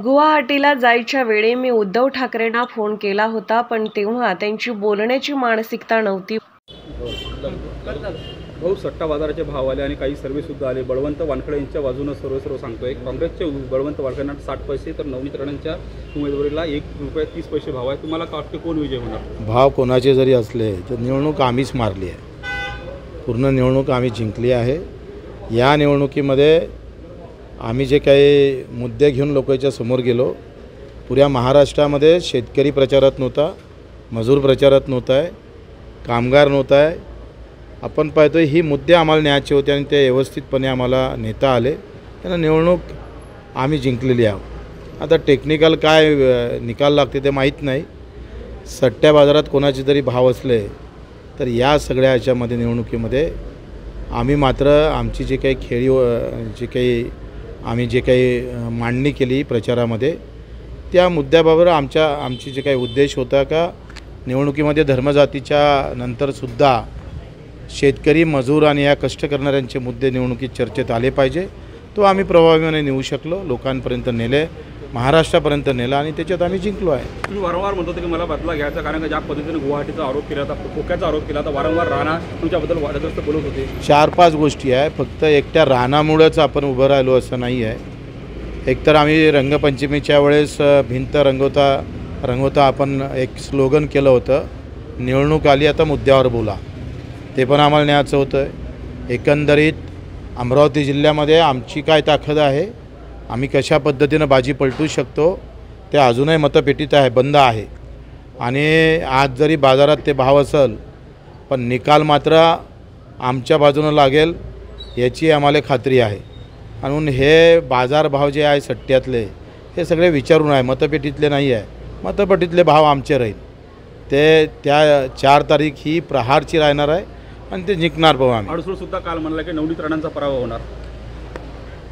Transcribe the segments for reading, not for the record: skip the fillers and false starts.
गुवाहाटीला जायच्या वेळी मी उद्धव ठाकरेंना फोन केला होता, पण तेव्हा त्यांची बोलण्याची मानसिकता नव्हती. भाऊ, सट्टा बाजाराचे भाव आले आणि काही सर्वे सुद्धा आले. बळवंत वानखडे यांच्या बाजूने सर्व सांगतोय. काँग्रेसचे बळवंत वानखडेंना 60 पैसे तर नवनीत राणांच्या उमेदवारीला ₹1.30 भाव आहे. तुम्हाला काय वाटते, कोण विजय होणार? भाव कोणाचे जरी असले तर निवडणूक आम्हीच मारली आहे. पूर्ण निवडणूक आम्ही जिंकली आहे. या निवडणुकीमध्ये आम्ही जे काही मुद्दे घेऊन लोकांच्या समोर गेलो, पुऱ्या महाराष्ट्रामध्ये शेतकरी प्रचारात नव्हता, मजूर प्रचारात नव्हता आहे, कामगार नव्हता आहे. आपण पाहतोय ही मुद्दे आम्हाला न्यायचे होते आणि ते व्यवस्थितपणे आम्हाला नेता आले. त्यांना निवडणूक आम्ही जिंकलेली आहोत. आता टेक्निकल काय निकाल लागते ते माहीत नाही. सट्ट्या बाजारात कोणाचे जरी भाव असले तर या सगळ्या ह्याच्यामध्ये निवडणुकीमध्ये आम्ही मात्र आमची जे काही आम्ही जे काही मांडणी केली प्रचारामध्ये, त्या मुद्द्याबाबत आमची जे काही उद्देश होता का निवडणुकीमध्ये धर्मजातीच्या नंतरसुद्धा शेतकरी, मजूर आणि या कष्ट करणाऱ्यांचे मुद्दे निवडणुकीत चर्चेत आले पाहिजे, तो आम्ही प्रभावीपणे नेऊ शकलो, लोकांपर्यंत नेले, महाराष्ट्रापर्यंत नेला आणि त्याच्यात आम्ही जिंकलो आहे. तुम्ही वारंवार म्हणतो की मला बदला घ्यायचा, कारण ज्या पद्धतीने गुवाहाटीचा आरोप केला होता, खोक्याचा आरोप केला होता, वारंवार राणा तुमच्याबद्दल वादग्रस्त बोलत होते. 4-5 गोष्टी आहे. फक्त एकट्या राणामुळेच आपण उभं राहिलो असं नाही आहे. एकतर आम्ही रंगपंचमीच्या वेळेस भिंत रंगवता आपण एक स्लोगन केलं होतं, निवडणूक आली आता मुद्द्यावर बोला. ते पण आम्हाला न्यायचं होतं. एकंदरीत अमरावती जिल्ह्यामध्ये आमची काय ताकद आहे, आम्ही कशा पद्धतीनं बाजी पलटू शकतो ते अजूनही मतपेटीत आहे, बंद आहे. आणि आज जरी बाजारात ते भाव असेल पण निकाल मात्र आमच्या बाजूनं लागेल याची आम्हाला खात्री आहे. म्हणून हे बाजारभाव जे आहे सट्ट्यातले हे सगळे विचारून आहे, मतपेटीतले नाही आहे. मतपेटीतले भाव आमचे राहील. ते त्या 4 तारीख ही प्रहारची राहणार आहे आणि ते जिंकणार भाऊ आम्ही. अडसूळसुद्धा काल म्हणला की नवनीत राणांचा पराभव होणार.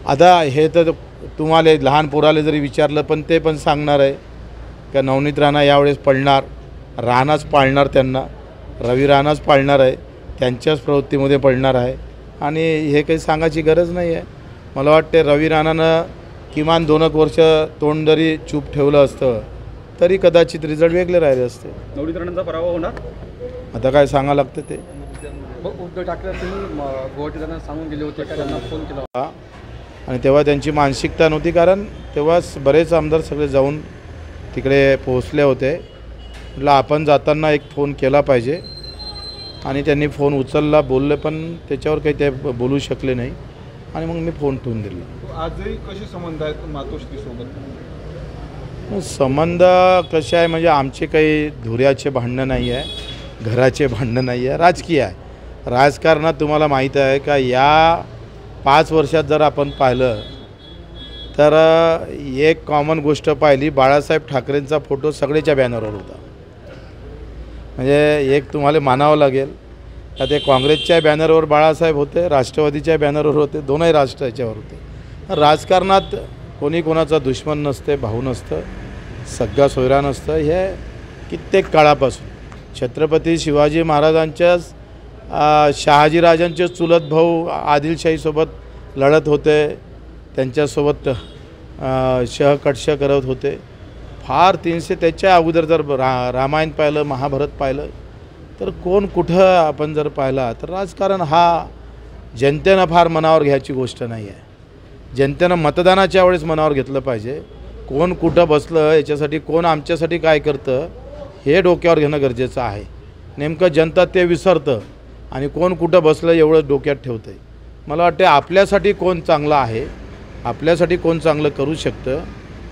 आता हे तर तुम्हाला लहान पोराले जरी विचारलं पण ते पण सांगणार आहे का नवनीत राणा यावेळेस पडणार, राणाच पाळणार, त्यांना रवी राणाच पाळणार आहे, त्यांच्याच प्रवृत्तीमध्ये पडणार आहे. आणि हे काही सांगायची गरज नाही आहे. मला वाटते रवी राणानं किमान 2 वर्ष तोंड जरी चूप ठेवलं असतं तरी कदाचित रिझल्ट वेगळे राहिले असते. नवनीत राणांचा पराभव होणार. आता काय सांगावं लागतं ते. उद्धव ठाकरे तुम्ही गुवाहाटीला सांगून गेले होते का, त्यांना फोन केला होता? आणि तेव्हा त्यांची मानसिकता नव्हती, कारण तेव्हा बरेच आमदार सगळे जाऊन तिकडे पोहोचले होते. म्हटलं आपण जाताना एक फोन केला पाहिजे आणि त्यांनी फोन उचलला, बोलले, पण त्याच्यावर काही ते बोलू शकले नाही आणि मग मी फोन ठेवून दिला. आजही कसे संबंध आहेत मातोश्रीसोबत? संबंध कसे आहे म्हणजे आमचे काही धुऱ्याचे भांडणं नाही आहे, घराचे भांडणं नाही आहे, राजकीय आहे. राजकारणात तुम्हाला माहीत आहे का या 5 वर्षात जर आपण पाहिलं तर एक कॉमन गोष्ट पाहिली, बाळासाहेब ठाकरेंचा फोटो सगळ्याच्या बॅनरवर होता. म्हणजे एक तुम्हाला मानावं लागेल का ते काँग्रेसच्या बॅनरवर बाळासाहेब होते, राष्ट्रवादीच्या बॅनरवर होते, दोनही राष्ट्राच्यावर होते. राजकारणात कोणी कोणाचा दुश्मन नसते, भाऊ नसतं, सगळा सोयरा नसतं. हे कित्येक काळापासून छत्रपती शिवाजी महाराजांच्याच शहाजीराजांचे चुलत भाऊ आदिलशाहीसोबत लढत होते, त्यांच्यासोबत शहकटश करत होते. फार 300 त्याच्या अगोदर जर रामायण पाहिलं, महाभारत पाहिलं तर कोण कुठं आपण जर पाहिला तर राजकारण हा जनतेनं फार मनावर घ्यायची गोष्ट नाही आहे. जनतेनं मतदानाच्या वेळेस मनावर घेतलं पाहिजे. कोण कुठं बसलं याच्यासाठी, कोण आमच्यासाठी काय करतं हे डोक्यावर घेणं गरजेचं आहे. नेमकं जनता ते विसरतं आणि कोण कुठं बसलं एवढं डोक्यात ठेवतं आहे. मला वाटते आपल्यासाठी कोण चांगलं आहे, आपल्यासाठी कोण चांगलं करू शकतं,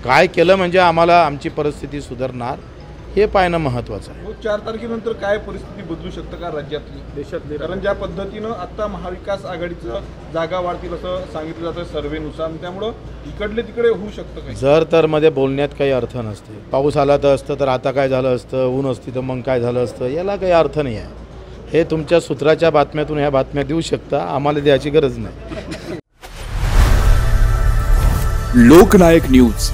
काय केलं म्हणजे आम्हाला आमची परिस्थिती सुधारणार हे पाहणं महत्त्वाचं आहे. 4 तारखेनंतर काय परिस्थिती बदलू शकतं का राज्यातली, देशातली? कारण ज्या पद्धतीनं आत्ता महाविकास आघाडीचं जागा वाढतील असं सांगितलं जातं सर्वेनुसार, त्यामुळं इकडले तिकडे होऊ शकतं काय? जर तर मध्ये बोलण्यात काही अर्थ नसते. पाऊस आला तर असतं तर आता काय झालं असतं, ऊन असती तर मग काय झालं असतं, याला काही अर्थ नाही आहे. हे तुमच्या सूत्राच्या बातम्यातून ह्या बातम्या देऊ शकता, आम्हाला द्यायची गरज नाही. लोकनायक न्यूज